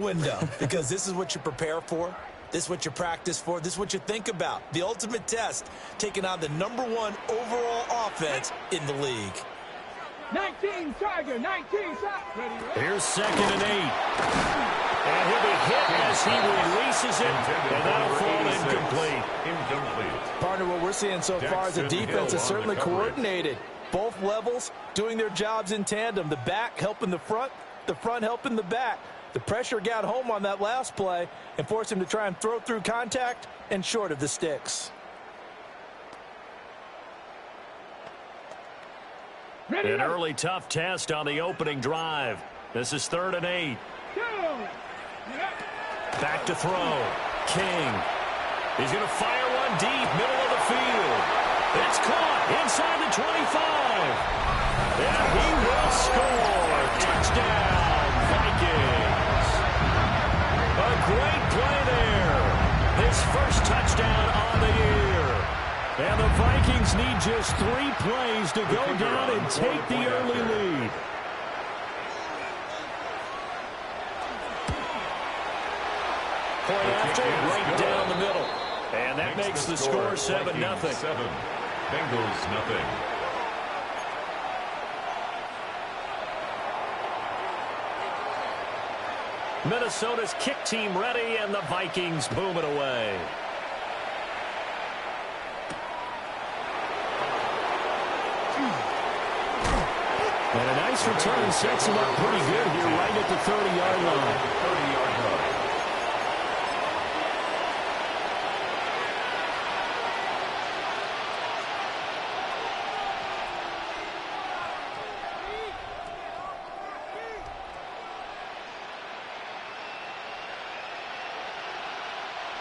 window, because this is what you prepare for. This is what you practice for. This is what you think about. The ultimate test, taking on the #1 overall offense in the league. 19, Tiger, 19, shot. Here's 2nd and 8. And he'll be hit as he releases it, and that'll fall incomplete. Partner, what we're seeing so far is the defense is certainly coordinated. Both levels doing their jobs in tandem. The back helping the front helping the back. The pressure got home on that last play and forced him to try and throw through contact and short of the sticks. An early tough test on the opening drive. This is 3rd and 8. Back to throw. King. He's going to fire one deep, middle of the field. It's caught inside the 25. And he will score. Touchdown, Vikings. A great play there. His first touchdown on the year. And the Vikings need just 3 plays to go down and take the early lead. Point after, right down the middle. And that makes the score 7-0. Bengals nothing. Minnesota's kick team ready, and the Vikings boom it away. And a nice return sets him up pretty good here right at the 30-yard line.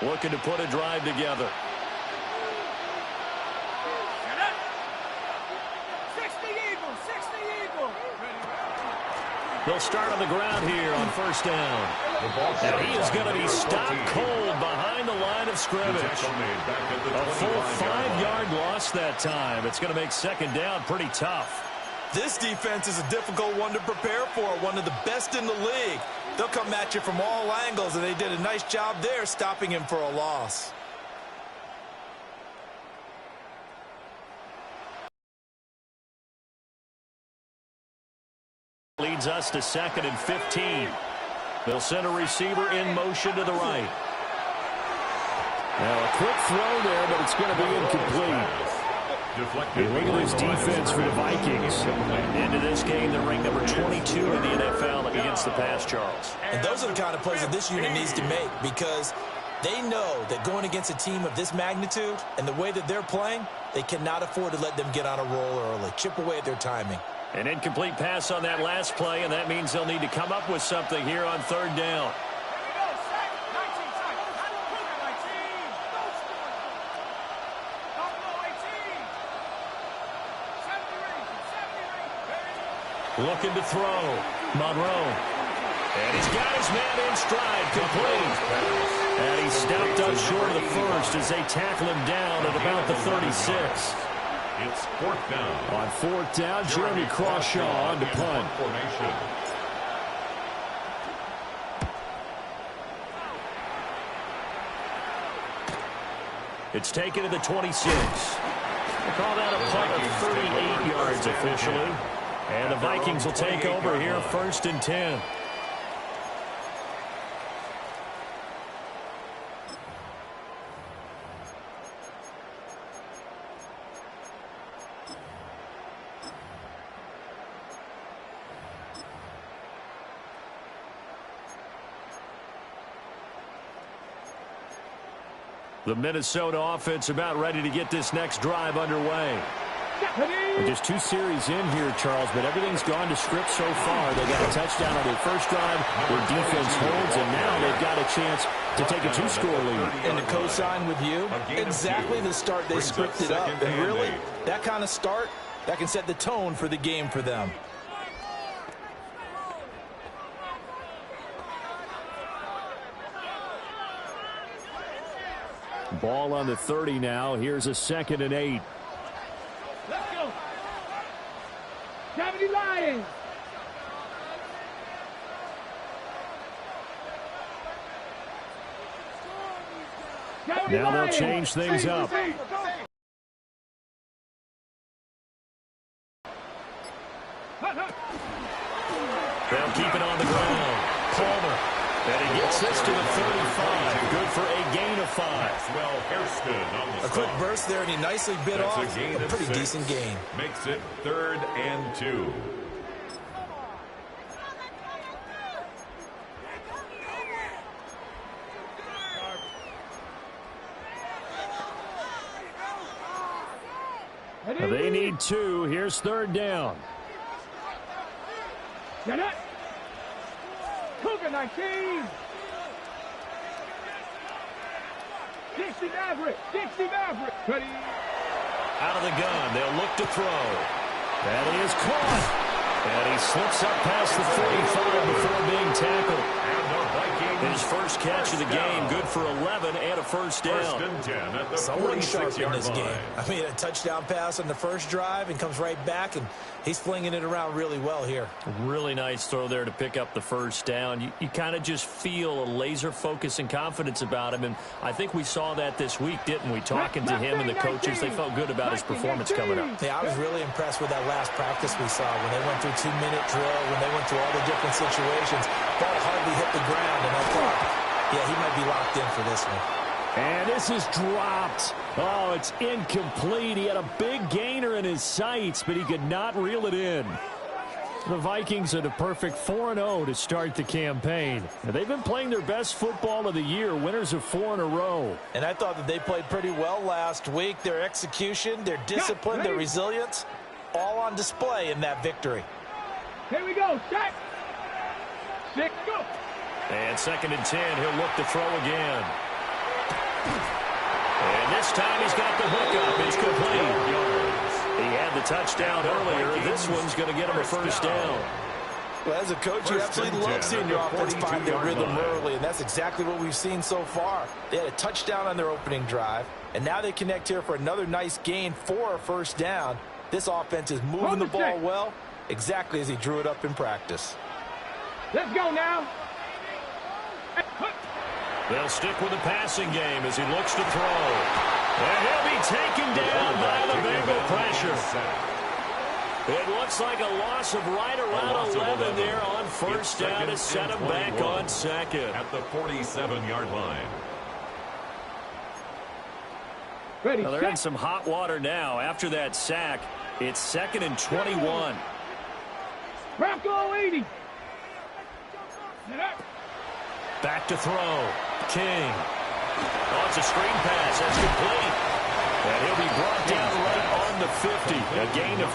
Looking to put a drive together. They'll start on the ground here on 1st down. And he is going to be stopped cold behind the line of scrimmage. A full 5-yard loss that time. It's going to make 2nd down pretty tough. This defense is a difficult one to prepare for, one of the best in the league. They'll come at you from all angles, and they did a nice job there stopping him for a loss. Leads us to 2nd and 15. They'll send a receiver in motion to the right. Now a quick throw there, but it's going to be incomplete. And look at this defense for the Vikings. Into this game, they're ranked number 22 in the NFL against the pass, Charles. And those are the kind of plays that this unit needs to make, because they know that going against a team of this magnitude and the way that they're playing, they cannot afford to let them get on a roll early. Chip away at their timing. An incomplete pass on that last play, and that means they'll need to come up with something here on 3rd down. Looking to throw. Monroe. And he's got his man in stride, complete. And he stepped up short of the first as they tackle him down at about the 36. It's 4th down. On 4th down, Jeremy Crawshaw on to punt. It's taken to the 26. We'll call that a punt of 38 yards officially. And the Vikings will take over here 1st and 10. The Minnesota offense about ready to get this next drive underway. Well, just 2 series in here, Charles, but everything's gone to script so far. They got a touchdown on their first drive. Their defense holds, and now they've got a chance to take a 2-score lead. And to co-sign with you, exactly the start they scripted up. And really, that kind of start, that can set the tone for the game for them. Ball on the 30 now. Here's a 2nd and 8. Let's go. Gravity Lions. Now they'll change things up. They'll keep it on the ground. Palmer. And he gets this to the 35. Good for a gain of 5. Well, Hairston on the A quick burst there, and he nicely bit off a pretty decent gain. Makes it 3rd and 2. They need 2. Here's 3rd down. Get it. Cougar 19. Dixie Maverick. Dixie Maverick. Ready. Out of the gun. They'll look to throw. That is caught. And he slips up past the 45 before being tackled. His first catch of the game, good for 11 and a first down. Someone sharp in this game. I mean, a touchdown pass on the first drive and comes right back, and he's flinging it around really well here. Really nice throw there to pick up the first down. You kind of just feel a laser focus and confidence about him, and I think we saw that this week, didn't we? Talking to him and the coaches, they felt good about his performance coming up. Yeah, I was really impressed with that last practice we saw when they went through 2-minute drill, when they went through all the different situations. Ball hardly hit the ground, and I thought, yeah, he might be locked in for this one. And this is dropped. Oh, it's incomplete. He had a big gainer in his sights, but he could not reel it in. The Vikings are the perfect 4-0 to start the campaign. Now, they've been playing their best football of the year, winners of 4 in a row. And I thought that they played pretty well last week. Their execution, their discipline, their resilience, all on display in that victory. Here we go. Set. 6, go. And 2nd and 10, he'll look to throw again. And this time he's got the hook up. It's complete. He had the touchdown earlier. This one's going to get him a first down. Well, as a coach, you absolutely love seeing your offense find their rhythm early, and that's exactly what we've seen so far. They had a touchdown on their opening drive, and now they connect here for another nice gain for a first down. This offense is moving the ball well, exactly as he drew it up in practice. Let's go now. They'll stick with the passing game as he looks to throw. And he'll be taken down by the Bengal pressure. It looks like a loss of right around 11 there on first down to set him back on 2nd. At the 47-yard line. Ready, Well, they're in some hot water now. After that sack, it's 2nd and 21. Bronco 80. Back to throw. King. Oh, it's a screen pass. That's complete. And he'll be brought down right on the 50. A gain of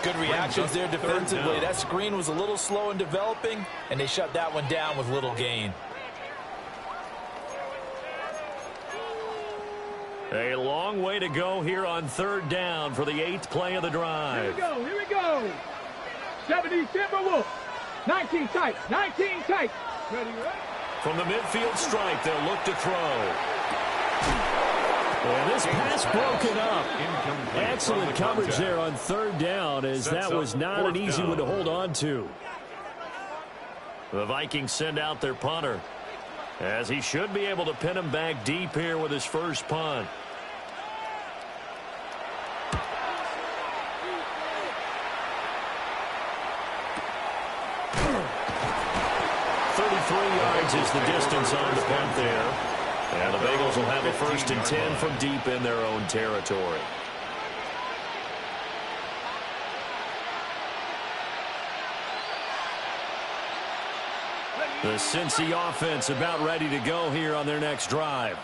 3. Good reactions there defensively. That screen was a little slow in developing, and they shut that one down with little gain. A long way to go here on 3rd down for the 8th play of the drive. Here we go. Here we go. 70 Timberwolves. 19 tight. 19 tight. Ready, ready. From the midfield stripe, they'll look to throw. And this pass broken up. Excellent coverage there on 3rd down, as that was not an easy one to hold on to. The Vikings send out their punter, as he should be able to pin him back deep here with his first punt. Is the distance on the punt there. And the Bengals will have a 1st and 10 from deep in their own territory. The Cincy offense about ready to go here on their next drive.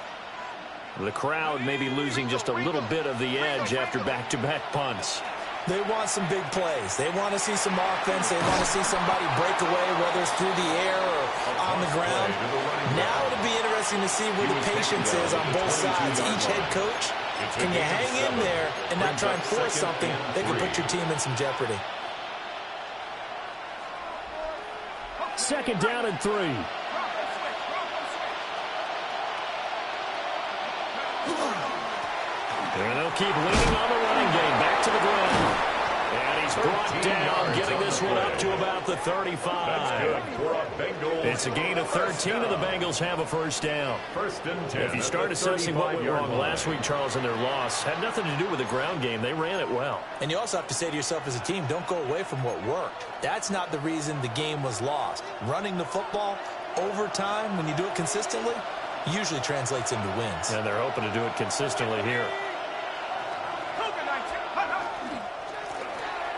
The crowd may be losing just a little bit of the edge after back-to-back punts. They want some big plays. They want to see some offense. They want to see somebody break away, whether it's through the air or on the ground. Now it'll be interesting to see where the patience is on both sides. Each head coach, can you hang in there and not try and force something that could put your team in some jeopardy? 2nd down and 3. And they'll keep leaning on the running game. Back to the ground. And he's He's brought down, getting this one up to about the 35. It's a gain of 13, and the Bengals have a first down. First and 10. If you start assessing what went wrong last week, Charles, in their loss, had nothing to do with the ground game. They ran it well. And you also have to say to yourself as a team, don't go away from what worked. That's not the reason the game was lost. Running the football over time, when you do it consistently, usually translates into wins. And they're hoping to do it consistently here.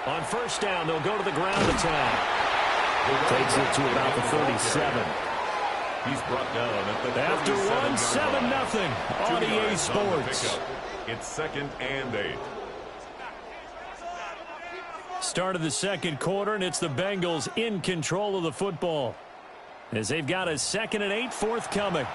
On first down, they'll go to the ground attack. Takes it to about the 37. He's brought down at the After 1, 7-0 on EA Sports. It's second and 8. Start of the second quarter, and it's the Bengals in control of the football, as they've got a 2nd and 8 forthcoming.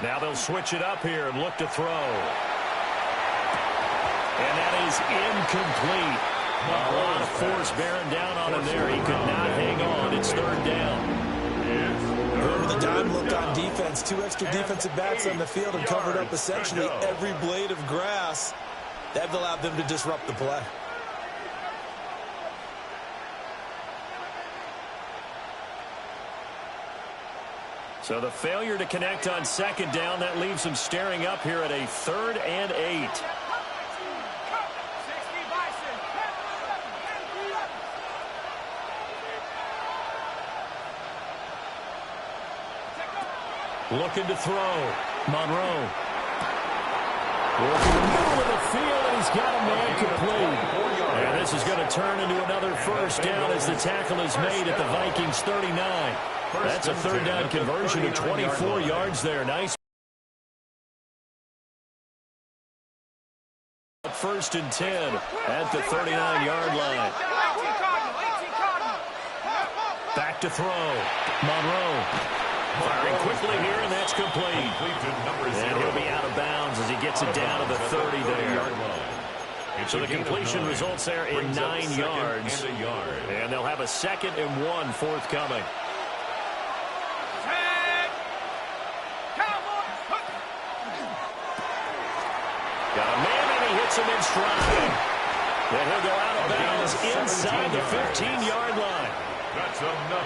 Now they'll switch it up here and look to throw. And that is incomplete. A lot of force bearing down on him there. He could not hang on. It's 3rd down. Remember the dime look on defense. 2 extra defensive backs on the field and covered up essentially every blade of grass. That allowed them to disrupt the play. So the failure to connect on 2nd down, that leaves them staring up here at a 3rd and 8. Looking to throw. Monroe. Working the middle of the field, and he's got a man complete. And this is going to turn into another first down as the tackle is made at the Vikings 39. That's a 3rd down conversion of 24 yards there. Nice. 1st and 10 at the 39-yard line. Back to throw. Monroe. Firing quickly here, and that's complete. And he'll be out of bounds as he gets it down to the 30 there. So the completion results there in 9 yards. And they'll have a 2nd and 1 forthcoming. Got a man, and he hits him in stride. Then he'll go out of bounds inside the 15-yard line.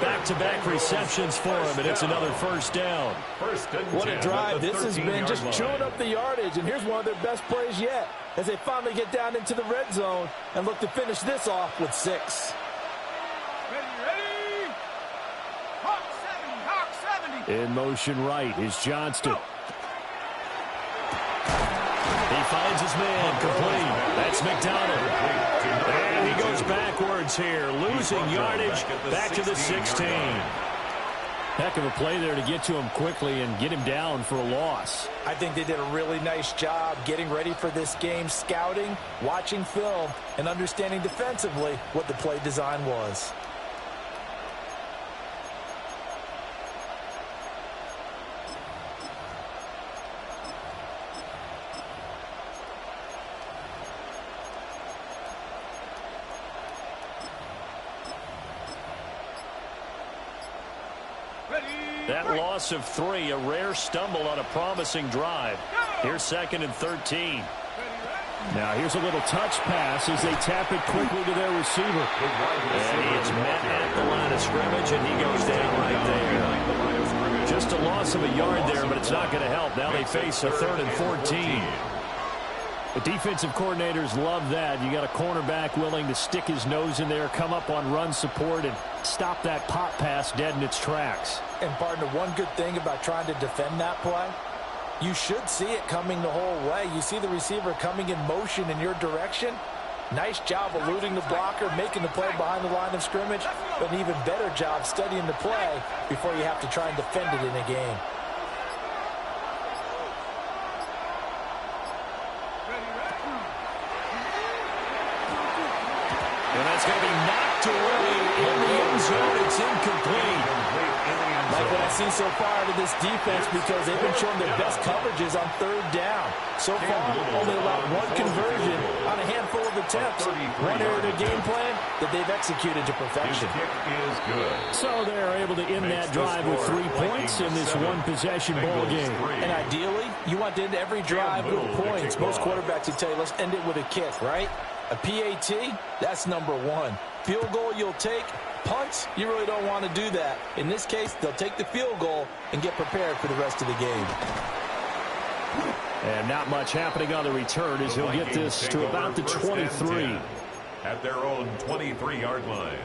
Back-to-back receptions for him, and it's another first down. What a drive. This has been just chewing up the yardage, and here's one of their best plays yet as they finally get down into the red zone and look to finish this off with 6. In motion right is Johnston. He finds his man complete. That's McDonald. And he goes backwards here, losing yardage back to the 16. Heck of a play there to get to him quickly and get him down for a loss. I think they did a really nice job getting ready for this game, scouting, watching film, and understanding defensively what the play design was. That loss of 3, a rare stumble on a promising drive. Here's 2nd and 13. Now here's a little touch pass as they tap it quickly to their receiver. And he is met at the line of scrimmage, and he goes down right there. Just a loss of a yard there, but it's not going to help. Now they face a 3rd and 14. The defensive coordinators love that. You got a cornerback willing to stick his nose in there, come up on run support, and stop that pop pass dead in its tracks. And partner, one good thing about trying to defend that play, you should see it coming the whole way. You see the receiver coming in motion in your direction. Nice job eluding the blocker, making the play behind the line of scrimmage, but an even better job studying the play before you have to try and defend it in a game. And that's going to be knocked away in the end zone. It's incomplete. Like what I've seen so far out of this defense because they've been showing their best coverages on third down. So far, only allowed one conversion on a handful of attempts. One area of their game plan that they've executed to perfection. So they're able to end that drive with 3 points in this one-possession ball game. And ideally, you want to end every drive with points. Most quarterbacks would tell you, let's end it with a kick, right? A PAT, that's number one. Field goal you'll take. Punts, you really don't want to do that. In this case, they'll take the field goal and get prepared for the rest of the game. And not much happening on the return as he'll get this to about the 23. At their own 23-yard line.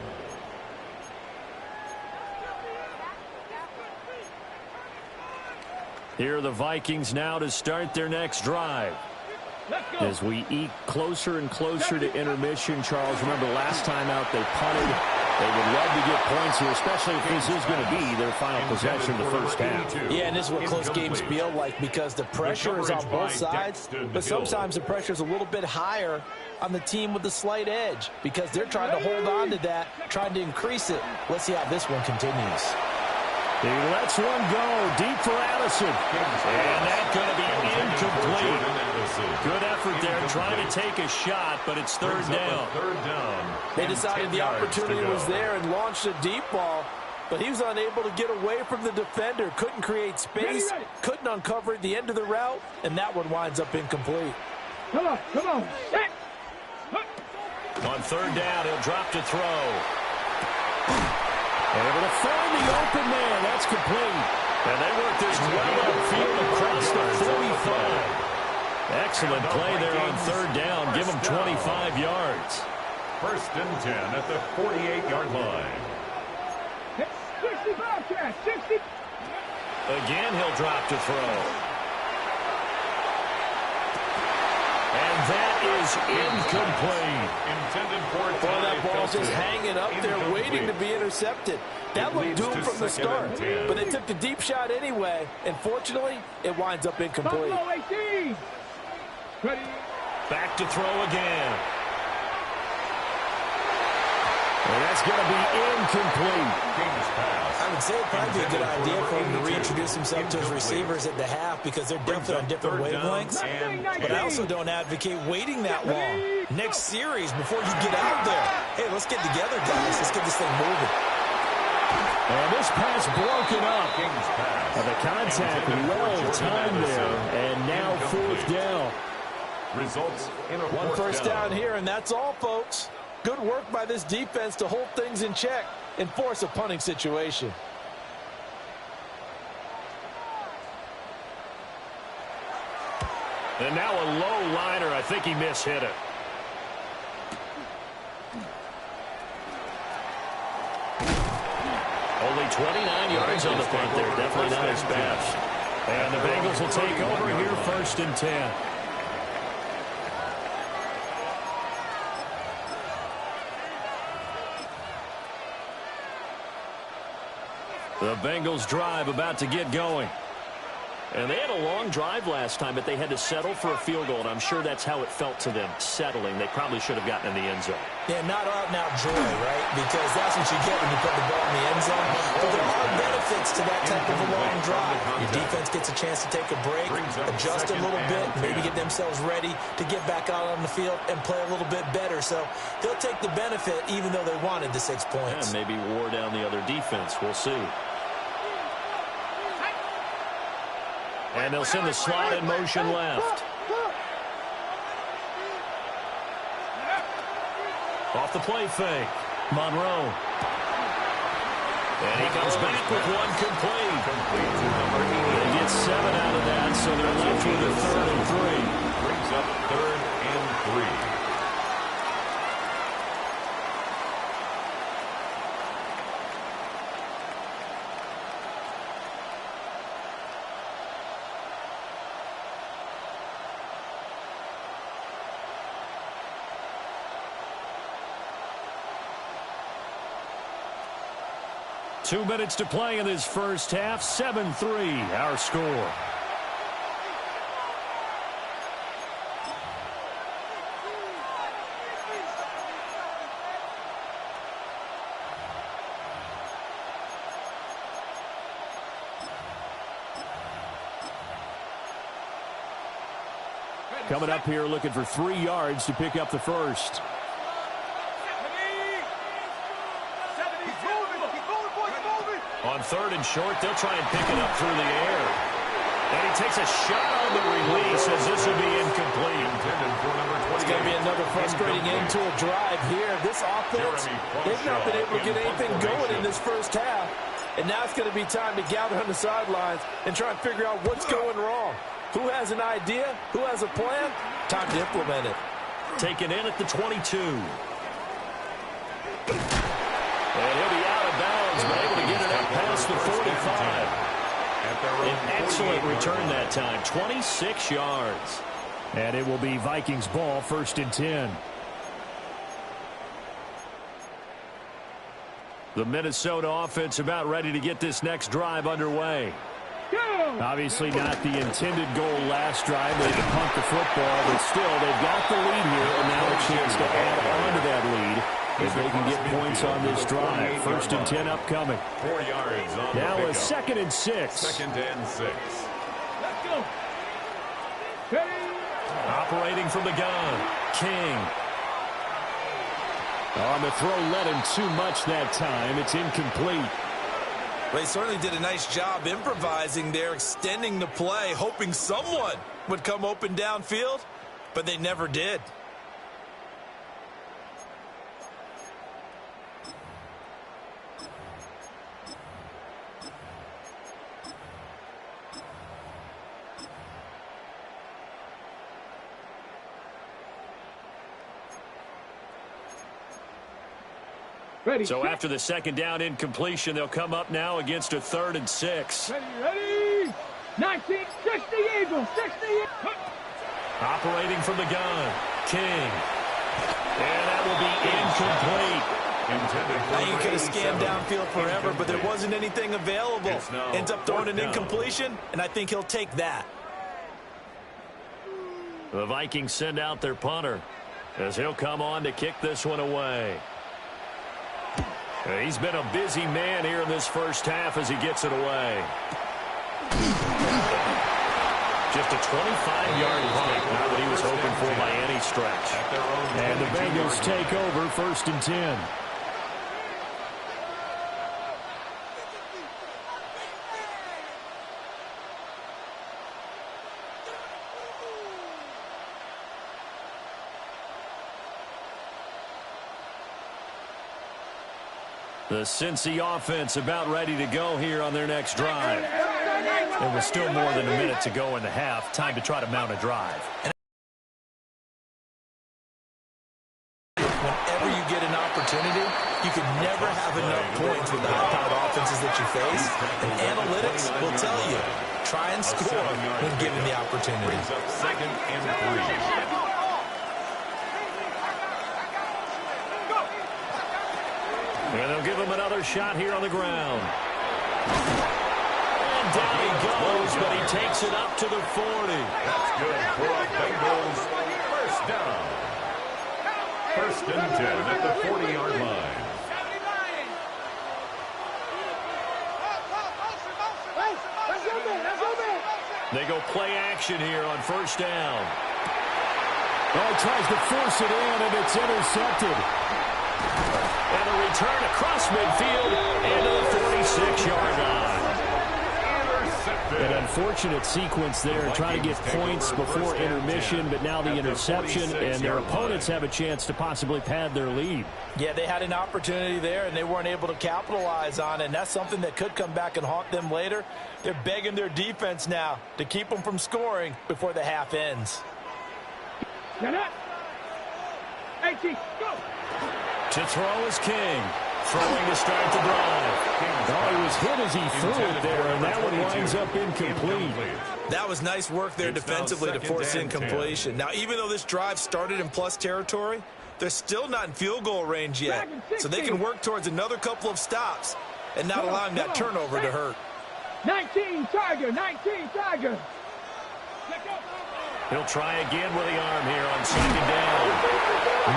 Here are the Vikings now to start their next drive. As we eke closer and closer to intermission, Charles, remember last time out they punted. They would love to get points here, especially if this is going to be their final possession of the first half. Yeah, and this is what close games feel like because the pressure is on both sides, but sometimes the pressure is a little bit higher on the team with the slight edge because they're trying to hold on to that, trying to increase it. Let's see how this one continues. He lets one go deep for Addison. And that's going to be incomplete. Good effort there trying to take a shot, but it's third down. They decided the opportunity was there and launched a deep ball, but he was unable to get away from the defender. Couldn't create space, couldn't uncover at the end of the route, and that one winds up incomplete. Come on. On third down, he'll drop to throw. Able to find the open man. That's complete. And they work this well upfield across the 45. Excellent play there on third down. Give them 25 yards. First and 10 at the 48-yard line. 60. Again, he'll drop to throw. And that is incomplete. Intended for Boy, that ball's just hanging up there waiting to be intercepted. That looked doomed from the start, but they took the deep shot anyway, and fortunately, it winds up incomplete. Back to throw again. And that's going to be incomplete. I would say it'd probably be a good idea for him to reintroduce himself to his receivers at the half because they're definitely on different wavelengths. But I also don't advocate waiting that long. Next series before you get out there. Hey, let's get together, guys. Let's get this thing moving. And this pass broken up. And the contact well timed there. And now fourth down. Results in a One first down here, and that's all, folks. Good work by this defense to hold things in check and force a punting situation. And now a low liner. I think he mishit it. Only 29 yards on the punt there. Definitely not his best. And the Bengals will take over here first and 10. The Bengals drive about to get going. And they had a long drive last time, but they had to settle for a field goal, and I'm sure that's how it felt to them, settling. They probably should have gotten in the end zone. Yeah, not out-and-out joy, right? Because that's what you get when you put the ball in the end zone. But there are benefits to that type of a long drive. Your defense gets a chance to take a break, adjust a little bit, maybe get themselves ready to get back out on the field and play a little bit better. So they'll take the benefit even though they wanted the 6 points. And maybe wore down the other defense. We'll see. And they'll send the slot in motion left. Off the play fake. Monroe. And he comes back with one complete. They get 7 out of that, so they're left with a 3rd and 3. Brings up 3rd and 3. Two minutes to play in this first half. 7-3, our score. Coming up here looking for 3 yards to pick up the first. On 3rd and short, they'll try and pick it up through the air. And he takes a shot on the release as this will be incomplete. It's going to be another frustrating end to a drive here. This offense, they've not been able to get anything going in this first half. And now it's going to be time to gather on the sidelines and try and figure out what's going wrong. Who has an idea? Who has a plan? Time to implement it. Taken in at the 22. And he'll be out of bounds, but able to get it up past the 45. An excellent return that time, 26 yards. And it will be Vikings ball, 1st and 10. The Minnesota offense about ready to get this next drive underway. Obviously not the intended goal last drive. They can punt the football, but still they've got the lead here, and now a chance to add on to that lead if they can get points on this drive. 1st and 10 upcoming. 4 yards on now the a 2nd and 6. 2nd and 6. Let's go. Operating from the gun, King. On the throw, led him too much that time. It's incomplete. Well, he certainly did a nice job improvising there, extending the play, hoping someone would come open downfield, but they never did. So after the 2nd down incompletion, they'll come up now against a 3rd and 6. Ready. 1960 Eagles. 60. Operating from the gun, King. And that will be incomplete. Now you could have scanned downfield forever, but there wasn't anything available. Ends up throwing an incompletion, and I think he'll take that. The Vikings send out their punter as he'll come on to kick this one away. He's been a busy man here in this first half as he gets it away. Just a 25-yard punt, not what he was hoping for by any stretch. And the Bengals take over, 1st and 10. The Cincy offense about ready to go here on their next drive. There was still more than a minute to go in the half. Time to try to mount a drive. Whenever you get an opportunity, you can never have enough points with the high-powered offenses that you face. And analytics will tell you, try and score when given the opportunity. 2nd and 3. And they'll give him another shot here on the ground. And down he goes, but he takes it up to the 40. That's good for the Bengals. 1st down. 1st and 10 at the 40-yard line. They go play action here on 1st down. Oh, tries to force it in, and it's intercepted. And a return across midfield into the 46-yard line. An unfortunate sequence there, trying to get points before intermission, but now the interception, and their opponents have a chance to possibly pad their lead. Yeah, they had an opportunity there, and they weren't able to capitalize on it, and that's something that could come back and haunt them later. They're begging their defense now to keep them from scoring before the half ends. 18, go! To throw is King. Throwing to start the drive. Oh, he was hit as he threw it there, and that one winds up incomplete. That was nice work there defensively to force incompletion. Now, even though this drive started in plus territory, they're still not in field goal range yet. So they can work towards another couple of stops and not allowing that turnover to hurt. 19 Tiger, 19 Tiger. He'll try again with the arm here on 2nd down.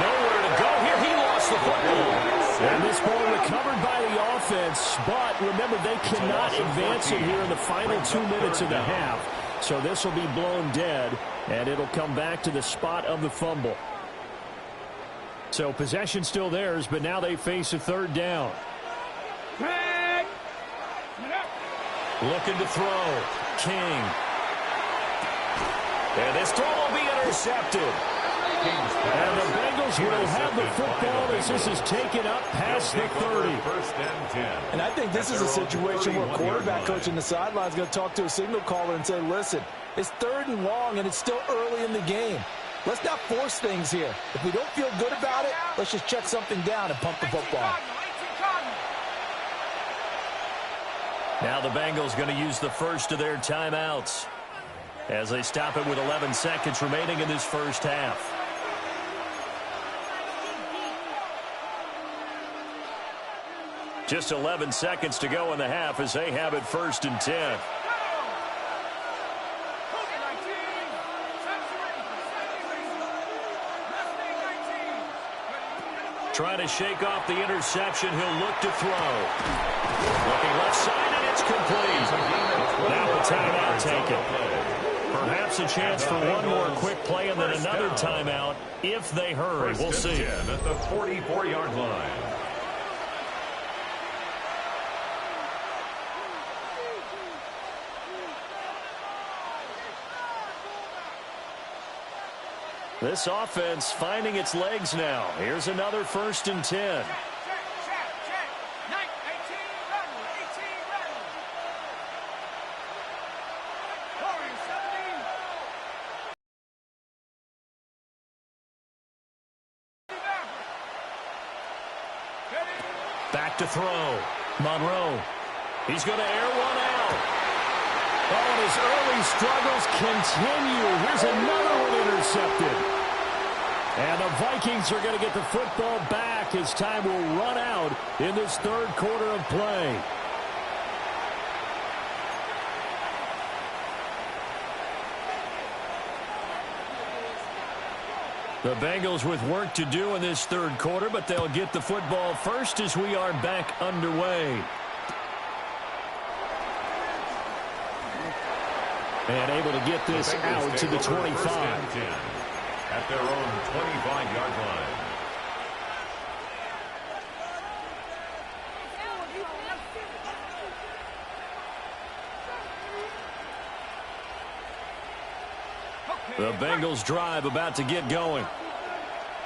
Nowhere to go here. He lost the football. And this ball recovered by the offense, but remember, they cannot advance it here in the final 2 minutes of the half. So this will be blown dead, and it'll come back to the spot of the fumble. So possession still theirs, but now they face a third down. Looking to throw. King. And this throw will be intercepted. And the Bengals will have the football as this is taken up past the 30. And I think this is a situation where quarterback coach in the sideline is going to talk to a signal caller and say, listen, it's 3rd and long, and it's still early in the game. Let's not force things here. If we don't feel good about it, let's just check something down and pump the football. Now the Bengals going to use the first of their timeouts as they stop it with 11 seconds remaining in this first half. Just 11 seconds to go in the half as they have it 1st and 10. Trying to shake off the interception. He'll look to throw. Looking left side, and it's complete. Now a timeout taken. Perhaps a chance for one more quick play and then another timeout if they hurry. We'll see. At the 44-yard line. This offense finding its legs now. Here's another 1st and 10. Back to throw. Monroe. He's going to air one out. Oh, and his early struggles continue. Here's another one intercepted. And the Vikings are going to get the football back as time will run out in this 3rd quarter of play. The Bengals with work to do in this 3rd quarter, but they'll get the football first as we are back underway. And able to get this out to the 25. At their own 25-yard line. The Bengals drive about to get going.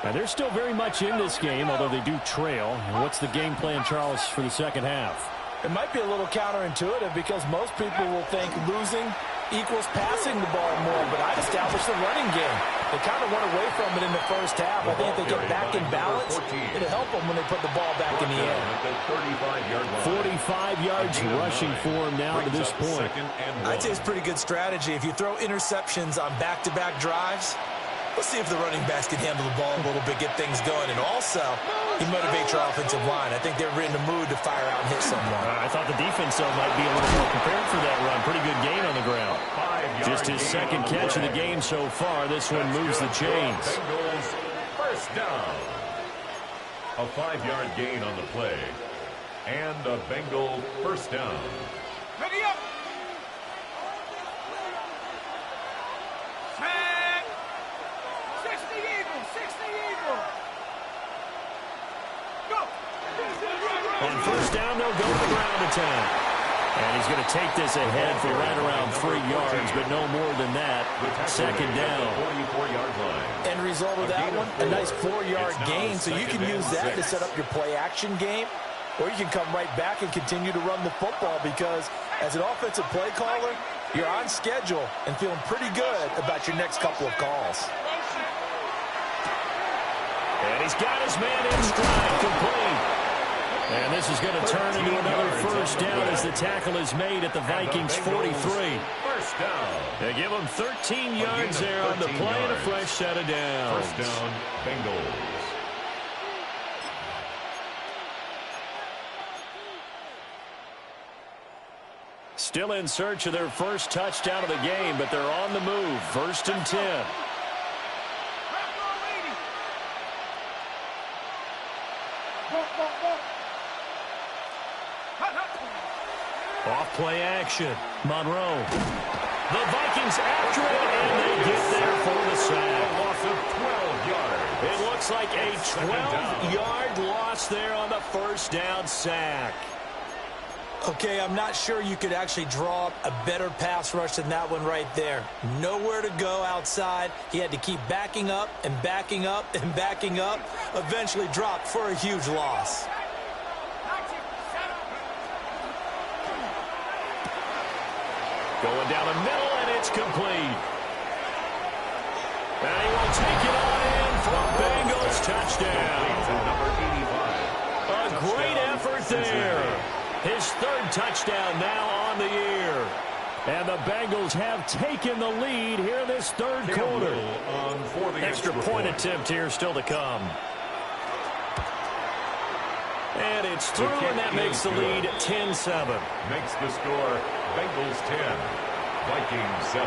And they're still very much in this game, although they do trail. And what's the game plan, Charles, for the 2nd half? It might be a little counterintuitive because most people will think losing equals passing the ball more, but I'd establish the running game. They kind of went away from it in the first half. I think if they get back in balance, it'll help them when they put the ball back in the air. 45 yards rushing for him now to this point. I'd say it's a pretty good strategy. If you throw interceptions on back-to-back drives, let's see if the running backs can handle the ball a little bit, get things going. And also, you motivate your offensive line. I think they're in the mood to fire out and hit someone. I thought the defense, though, might be a little more prepared for that run. Pretty good gain on the ground. Just his 2nd catch of the game so far. This one moves the chains. Bengals first down. A 5-yard gain on the play. And a Bengal first down. Ready up. Set. 60 Eagles. 60 Eagles. Go. On first down, they'll go to the ground attack. And he's going to take this ahead for right around 3 yards, but no more than that. 2nd down. 44-yard line. End result of that one, a nice 4-yard gain, so you can use that to set up your play-action game, or you can come right back and continue to run the football because as an offensive play caller, you're on schedule and feeling pretty good about your next couple of calls. And he's got his man in stride, complete. And this is going to turn into another first down as the tackle is made at the Vikings 43. First down. They give him 13 yards there on the play and a fresh set of downs. First down, Bengals. Still in search of their first touchdown of the game, but they're on the move. 1st and 10. Off play action. Monroe. The Vikings after it, and they get there for the sack. A loss of 12 yards. It looks like a 12-yard loss there on the first down sack. Okay, I'm not sure you could actually draw up a better pass rush than that one right there. Nowhere to go outside. He had to keep backing up and backing up and backing up. Eventually dropped for a huge loss. Going down the middle, and it's complete. And he will take it on in for a Bengals touchdown. A great effort there. His third touchdown now on the year. And the Bengals have taken the lead here in this third quarter. Extra point attempt here still to come. And it's through, and that makes the lead 10-7. Makes the score Bengals 10, Vikings 7.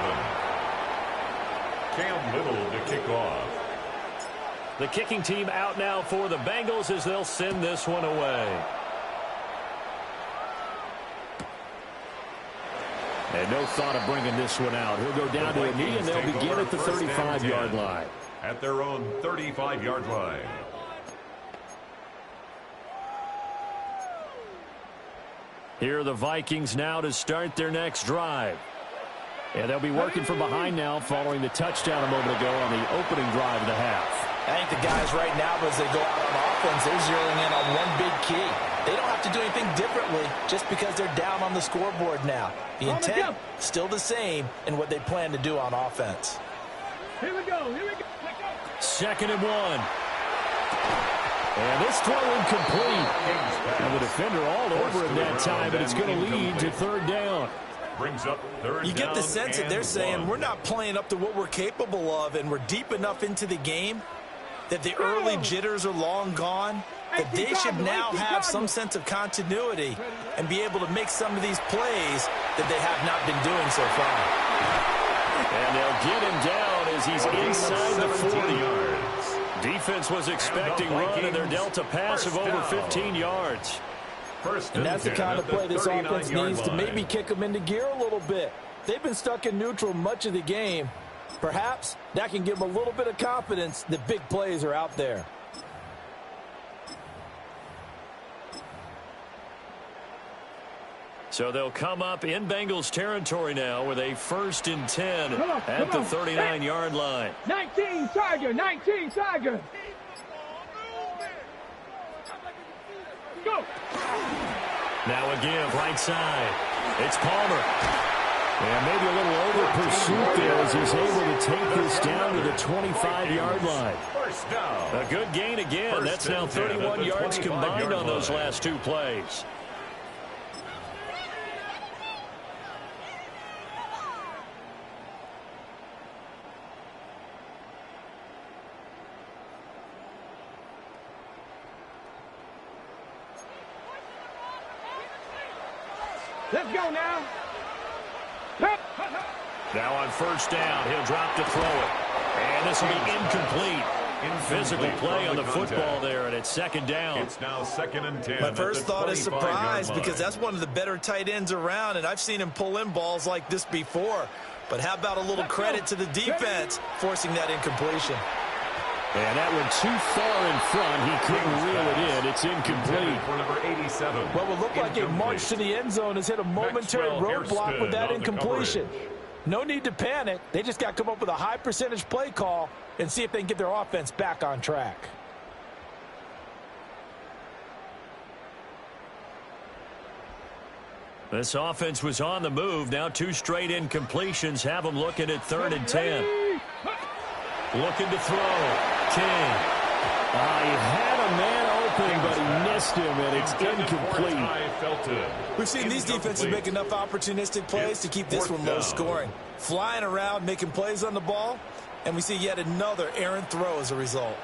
Cam Little to kick off. The kicking team out now for the Bengals as they'll send this one away. And no thought of bringing this one out. He'll go down to a knee, and they'll begin at the 35-yard line. At their own 35-yard line. Here are the Vikings now to start their next drive. And they'll be working from behind now following the touchdown a moment ago on the opening drive of the half. I think the guys right now, as they go out on offense, they're zeroing in on one big key. They don't have to do anything differently just because they're down on the scoreboard now. The intent still the same in what they plan to do on offense. Here we go. Here we go. 2nd and 1. And this throw incomplete. And the defender all over him that time, but it's going to lead to 3rd down. Brings up 3rd down. You get the sense that they're saying we're not playing up to what we're capable of, and we're deep enough into the game that the early jitters are long gone, that they should now have some sense of continuity and be able to make some of these plays that they have not been doing so far. And they'll get him down as he's inside the 40 yards. Defense was expecting run, and they're dealt a pass of over 15 yards. And that's the kind of play this offense needs to maybe kick them into gear a little bit. They've been stuck in neutral much of the game. Perhaps that can give them a little bit of confidence that big plays are out there. So they'll come up in Bengals territory now with a 1st and 10 at the 39-yard line. 19 Tiger, 19 Tiger. Go. Now again, right side. It's Palmer. And maybe a little over pursuit there as he's able to take this down to the 25-yard line. First down. A good gain again. That's now 31 yards combined on those last 2 plays. Let's go now. Now on 1st down, he'll drop to throw it. And this will be incomplete. Physical play on the football there, and it's 2nd down. It's now 2nd and 10. My first thought is surprise because that's one of the better tight ends around, and I've seen him pull in balls like this before. But how about a little credit to the defense forcing that incompletion? And that went too far in front. He couldn't reel it in. It's incomplete. For number 87. What will look like a march to the end zone has hit a momentary roadblock with that incompletion. No need to panic. They just got to come up with a high percentage play call and see if they can get their offense back on track. This offense was on the move. Now 2 straight incompletions have them looking at 3rd and 10. Looking to throw. King. He had a man open, but he missed him, and it's incomplete. We've seen these defenses make enough opportunistic plays to keep this one low scoring. Flying around, making plays on the ball, and we see yet another errant throw as a result.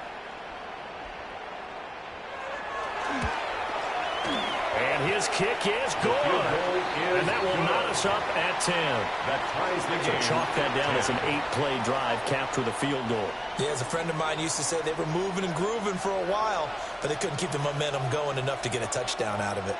And his kick is good. And that will knot us up at 10. That ties the game. So chalk that down as an 8-play drive, capture the field goal. Yeah, as a friend of mine used to say, they were moving and grooving for a while, but they couldn't keep the momentum going enough to get a touchdown out of it.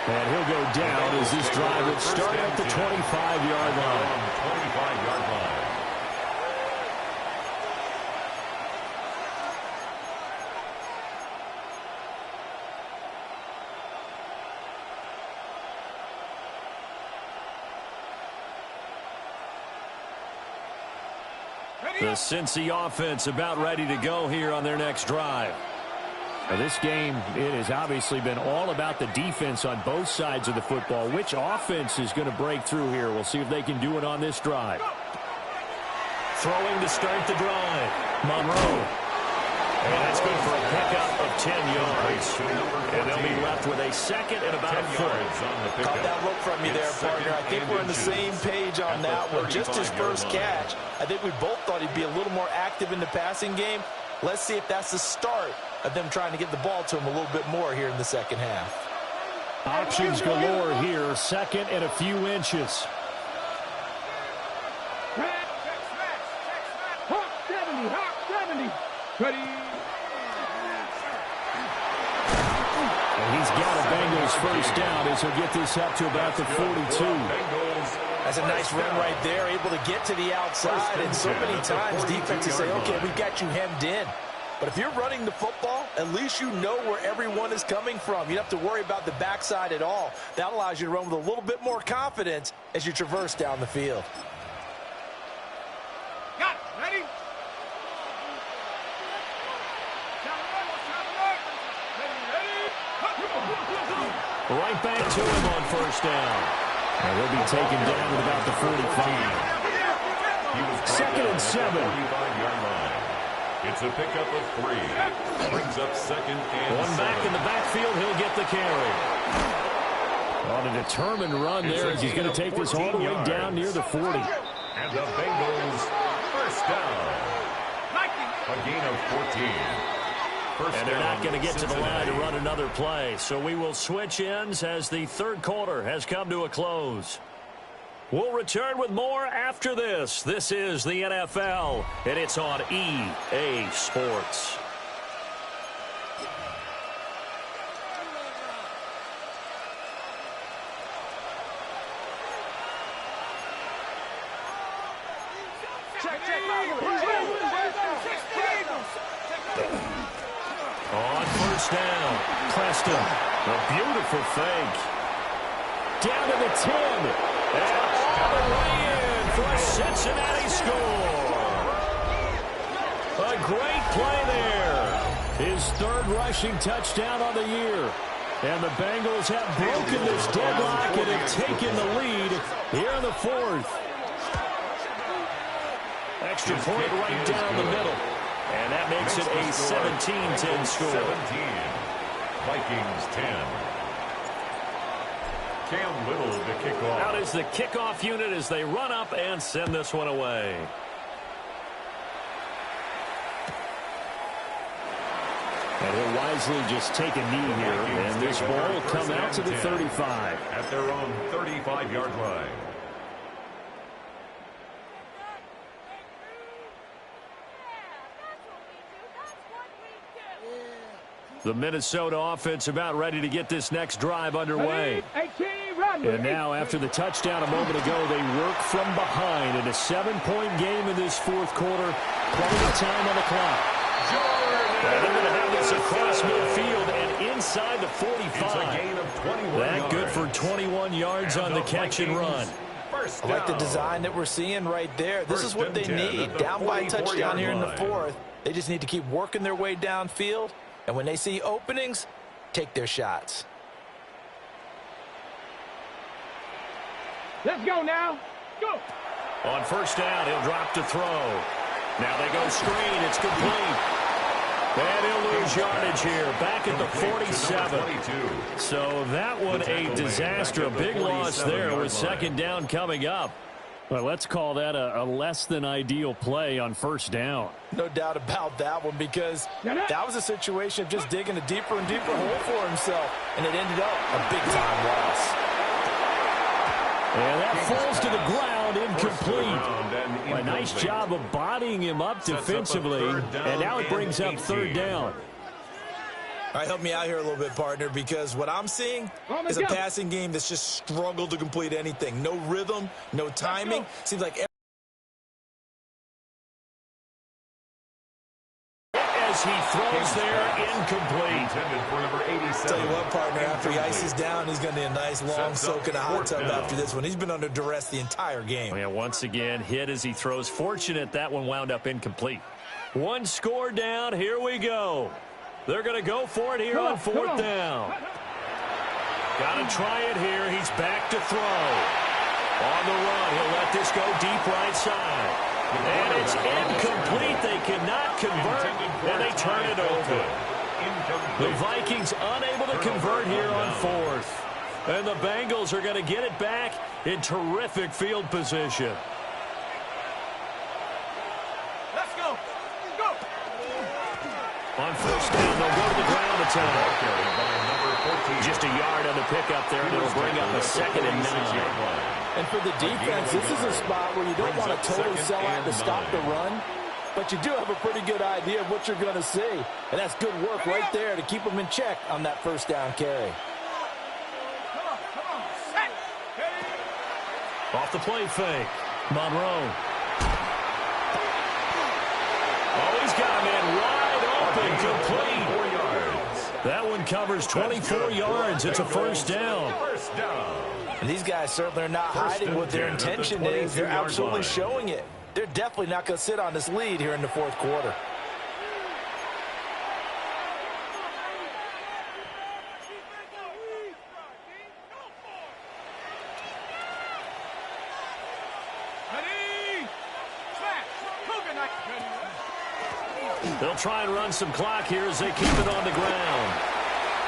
And he'll go down as this drive would start at the 25-yard line. 25-yard line. The Cincy offense about ready to go here on their next drive. Now this game, it has obviously been all about the defense on both sides of the football. Which offense is going to break through here? We'll see if they can do it on this drive. Throwing to start the drive. Monroe. And that's good for a pickup of 10 yards. And they'll be left with a second and about a foot. Caught that look from you there, partner. I think we're on the same page on that one. Just his first catch. I think we both thought he'd be a little more active in the passing game. Let's see if that's the start of them trying to get the ball to him a little bit more here in the second half. Options galore here. Second and a few inches. Hawk 70, Hawk 70. Ready. And he's got a Bengals first down as he'll get this up to about the 42. That's a nice run right there, able to get to the outside. And so many times defenses say, okay, we've got you hemmed in. But if you're running the football, at least you know where everyone is coming from. You don't have to worry about the backside at all. That allows you to run with a little bit more confidence as you traverse down the field. Got it. Ready? Right back to him on first down. And he'll be taken down at about the 45. Second and 7. It's a pickup of 3. Brings up second and One back 7. in the backfield, he'll get the carry. On a determined run there as he's going to take this all the way down near the 40. And the Bengals first down. A gain of 14. And they're not going to get to the line to run another play. So we will switch ends as the third quarter has come to a close. We'll return with more after this. This is the NFL, and it's on EA Sports. On first down, Preston, a beautiful fake. Down to the 10. And all the way in for a Cincinnati score. A great play there. His third rushing touchdown on the year. And the Bengals have broken this deadlock and have taken the lead here in the fourth. Extra point right down the middle. And that makes it a 17-10 score. 17. Vikings 10. Cam Little to kick off. Out is the kickoff unit as they run up and send this one away. And he'll wisely just take a knee here. And this ball will come out to the 35. At their own 35-yard line. The Minnesota offense about ready to get this next drive underway. And now, after the touchdown a moment ago, they work from behind in a 7-point game in this fourth quarter. Plenty of time on the clock. And they're going to have this across midfield and inside the 45. It's a gain of 21 That good for 21 yards on the catch and run. I like the design that we're seeing right there. This is what they need. Down by a touchdown here in the fourth. They just need to keep working their way downfield. And when they see openings, take their shots. Let's go now. Go. On first down, he'll drop to throw. Now they go screen. It's complete. And he'll lose yardage here. Back at the 47. So that one a disaster. A big loss there with second down coming up. Well, let's call that a less than ideal play on first down. No doubt about that one, because that was a situation of just digging a deeper and deeper hole for himself, and it ended up a big-time loss. And that falls to the ground, incomplete. A nice job of bodying him up defensively, and now it brings up third down. All right, help me out here a little bit, partner, because what I'm seeing is a passing game that's just struggled to complete anything. No rhythm, no timing. Seems like as he throws there, incomplete. For number 87. Tell you what, partner, after he ices down, he's going to need a nice long soak in a hot tub after this one. He's been under duress the entire game. Oh, yeah, once again, hit as he throws. Fortunate that one wound up incomplete. One score down. Here we go. They're going to go for it here on fourth down. Got to try it here. He's back to throw. On the run, he'll let this go deep right side. And it's incomplete. They cannot convert, and they turn it over. The Vikings unable to convert here on fourth. And the Bengals are going to get it back in terrific field position. Let's go. Go. On first down, they'll go to the ground attack. Just a yard on the pickup there, and it'll bring up a 2nd and 9. And for the defense, this is a spot where you don't want to totally sell out to stop the run, but you do have a pretty good idea of what you're going to see. And that's good work right there to keep them in check on that first down carry. Off the play fake. Monroe. Oh, he's got a man wide open, complete. 4 yards. That one covers 24 yards. It's a first down. First down. And these guys certainly are not hiding what their intention is. They're absolutely showing it. They're definitely not going to sit on this lead here in the fourth quarter. They'll try and run some clock here as they keep it on the ground.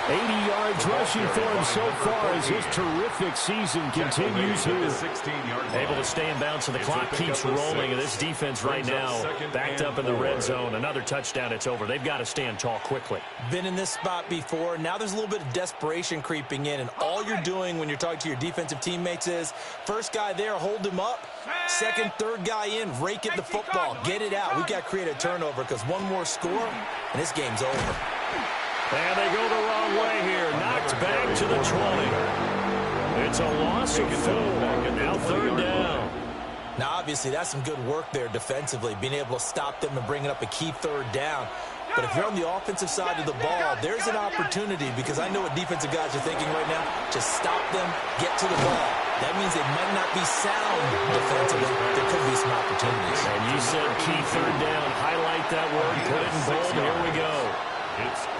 80 yards rushing for him so far as his terrific season continues here. Able to stay in bounds, so the clock keeps rolling. And this defense right now backed up in the red zone. Another touchdown, it's over. They've got to stand tall quickly. Been in this spot before. Now there's a little bit of desperation creeping in. And all you're doing when you're talking to your defensive teammates is, first guy there, hold him up. Second, third guy in, rake at the football. Get it out. We've got to create a turnover because one more score, and this game's over. And they go the wrong way here. Knocked back to the 20. It's a loss of 4. Now third down. Now, obviously, that's some good work there defensively, being able to stop them and bringing up a key third down. But if you're on the offensive side of the ball, there's an opportunity because I know what defensive guys are thinking right now. Just stop them, get to the ball. That means they might not be sound defensively. There could be some opportunities. And you said key third down. Highlight that word. Put it in bold. Here we go.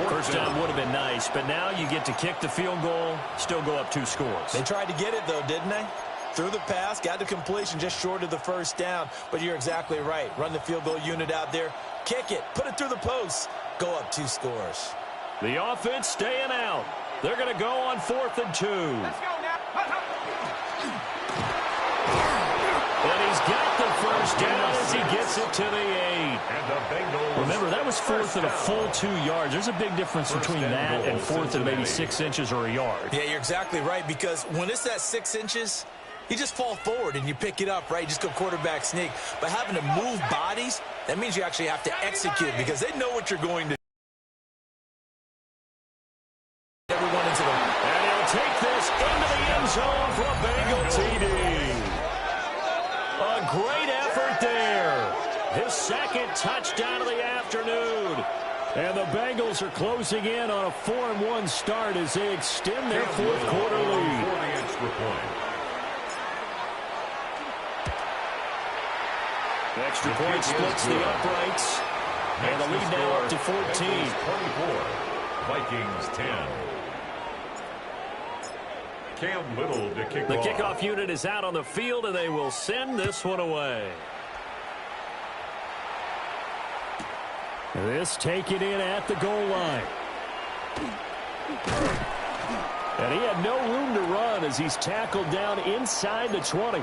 First down would have been nice, but now you get to kick the field goal, still go up 2 scores. They tried to get it, though, didn't they? Threw the pass, got the completion just short of the first down. But you're exactly right. Run the field goal unit out there. Kick it. Put it through the post. Go up 2 scores. The offense staying out. They're going to go on 4th and 2. Let's go now. And he's got the first down as he gets it to the 8. Remember, that was 4th and a full 2 yards. There's a big difference between that and 4th and maybe 6 inches or a yard. Yeah, you're exactly right, because when it's that 6 inches, you just fall forward and you pick it up, right? You just go quarterback sneak. But having to move bodies, that means you actually have to execute because they know what you're going to do. Everyone into the... And he'll take this into the end zone for a Bengal TD. A great effort there. His 2nd touchdown of the afternoon. And the Bengals are closing in on a 4-1 start as they extend their fourth quarter lead. For the extra point. The extra point splits the uprights. And the lead now up to 14. 24. Vikings 10. Cam Little to kick The off. kickoff unit is out on the field, and they will send this one away. This taken in at the goal line. And he had no room to run as he's tackled down inside the 20.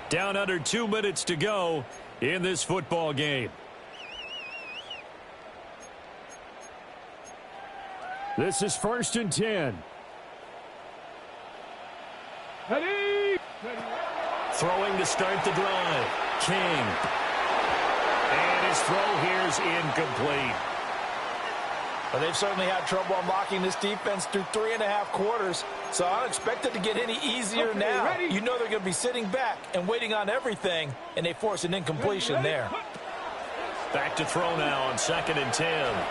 Down under 2 minutes to go in this football game. This is 1st and 10. Ready. Throwing to start the drive. King. And his throw here is incomplete. Well, they've certainly had trouble unlocking this defense through 3.5 quarters, so I don't expect it to get any easier now. Ready? You know they're going to be sitting back and waiting on everything, and they force an incompletion there. Back to throw now on 2nd and 10.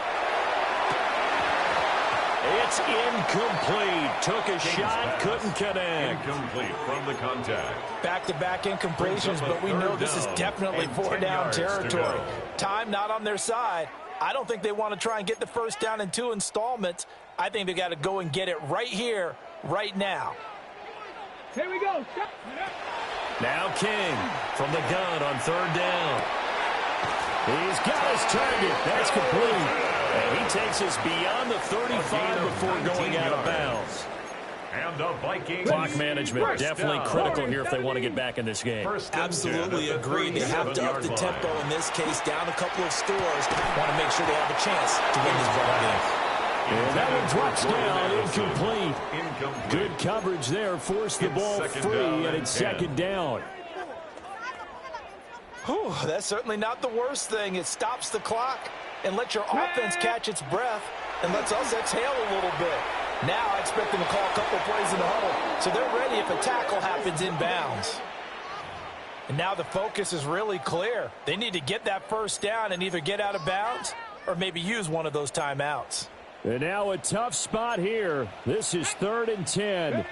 It's incomplete. Took a shot, couldn't connect. Incomplete from the contact. Back-to-back incompletions, but we know this is definitely 4-down territory. Time not on their side. I don't think they want to try and get the first down in 2 installments. I think they got to go and get it right here, right now. Here we go. Now King from the gun on 3rd down. He's got his target. That's complete. And he takes us beyond the 35 before going out of bounds. And the Vikings. Clock management definitely critical here if they want to get back in this game. Absolutely agree. They have to up the tempo in this case, down a couple of scores. Want to make sure they have a chance to win this ball game. And that one drops down, incomplete. Good coverage there, forced the ball free, and it's 2nd down. Whew, that's certainly not the worst thing. It stops the clock and lets your offense catch its breath and lets us exhale a little bit. Now I expect them to call a couple plays in the huddle, so they're ready if a tackle happens inbounds. And now the focus is really clear. They need to get that first down and either get out of bounds or maybe use one of those timeouts. And now a tough spot here. This is 3rd and 10. And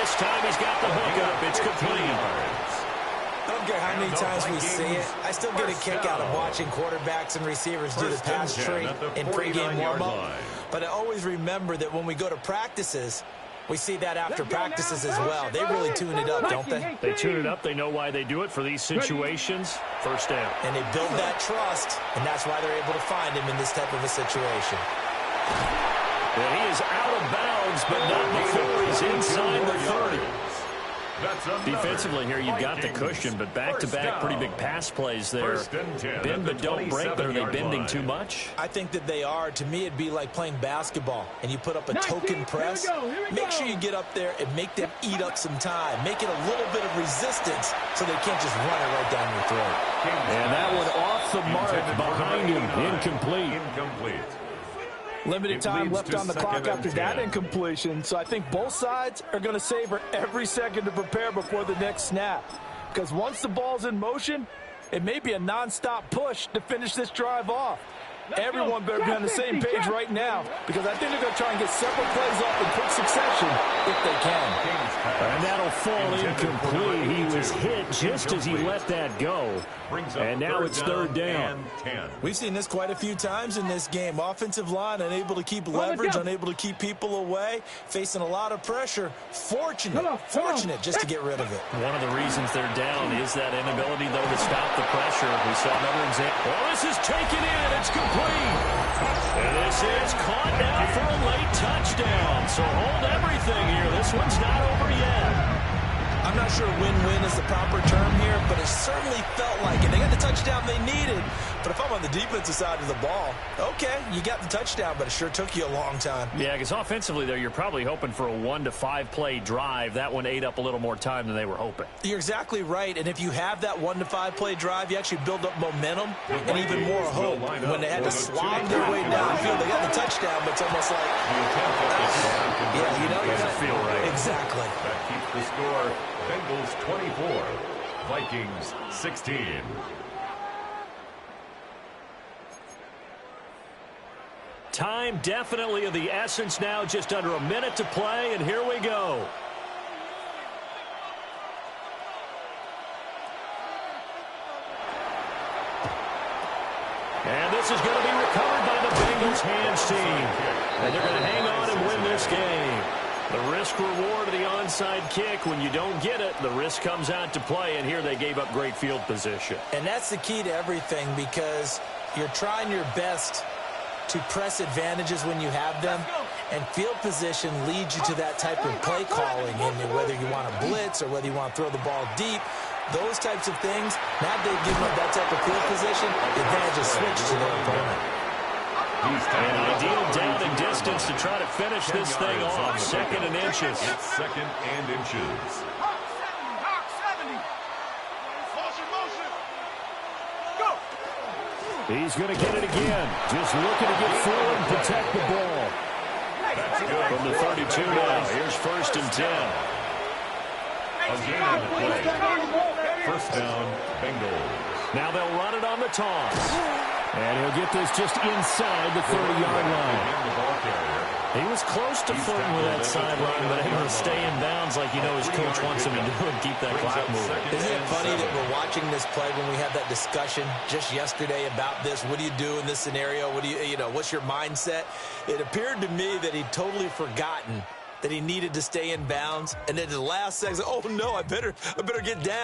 this time he's got the hook up. It's complete. I don't care how many times we see it. I still get a kick out of watching quarterbacks and receivers do the pass tree in pregame warm-up. But I always remember that when we go to practices, we see that after practices as well. They really tune it up, don't they? They tune it up. They know why they do it for these situations. First down. And they build that trust, and that's why they're able to find him in this type of a situation. And he is out of bounds, but not before he's inside the 30. Defensively here, you've got the cushion, but back-to-back pretty big pass plays there. Bend but don't break, but are they bending too much? I think that they are. To me, it'd be like playing basketball, and you put up a token press. Make sure you get up there and make them eat up some time. Make it a little bit of resistance so they can't just run it right down your throat. And that one off the mark behind him, incomplete. Limited time left on the clock after that incompletion, so I think both sides are going to savor every second to prepare before the next snap. Because once the ball's in motion, it may be a nonstop push to finish this drive off. Everyone better be on the same page right now, because I think they're going to try and get several plays off in quick succession if they can. And that'll fall incomplete. He was hit just as he let that go. And now it's 3rd down. We've seen this quite a few times in this game. Offensive line unable to keep leverage, unable to keep people away, facing a lot of pressure. Fortunate just to get rid of it. One of the reasons they're down is that inability, though, to stop the pressure. We saw another example. Well, this is taken in. It's complete. And this is caught now for a late touchdown. So hold everything here. This one's not over yet. I'm not sure win-win is the proper term here, but it certainly felt like it. They got the touchdown they needed, but if I'm on the defensive side of the ball, okay, you got the touchdown, but it sure took you a long time. Yeah, because offensively, though, you're probably hoping for a 1 to 5 play drive. That one ate up a little more time than they were hoping. You're exactly right, and if you have that 1 to 5 play drive, you actually build up momentum and even more hope. When they had to slog their way downfield, they got the touchdown, but it's almost like, yeah, you know, it doesn't feel right. Exactly. That keeps the score. Bengals 24, Vikings 16. Time definitely of the essence now, just under a minute to play, and here we go. And this is going to be recovered by the Bengals hands team. And they're going to hang on and win this game. The risk-reward of the onside kick, when you don't get it, the risk comes out to play, and here they gave up great field position. And that's the key to everything, because you're trying your best to press advantages when you have them, and field position leads you to that type of play calling, and whether you want to blitz or whether you want to throw the ball deep, those types of things, now they've given up that type of field position, the advantage is switched to their opponent. An ideal down and distance to try to finish this thing off. 2nd and inches. It's 2nd and inches. Go. He's going to get it again. Just looking to get forward and protect the ball. From the 32 now, here's 1st and 10. Again on the play. First down, Bengals. Now they'll run it on the toss. And he'll get this just inside the 30-yard line. He was close to flirting with that sideline, but able to stay in bounds like you know his coach wants him to do and keep that clock moving. Isn't it funny that we're watching this play when we had that discussion just yesterday about this? What do you do in this scenario? What do you know, what's your mindset? It appeared to me that he'd totally forgotten that he needed to stay in bounds. And then the last second, oh, no, I better get down.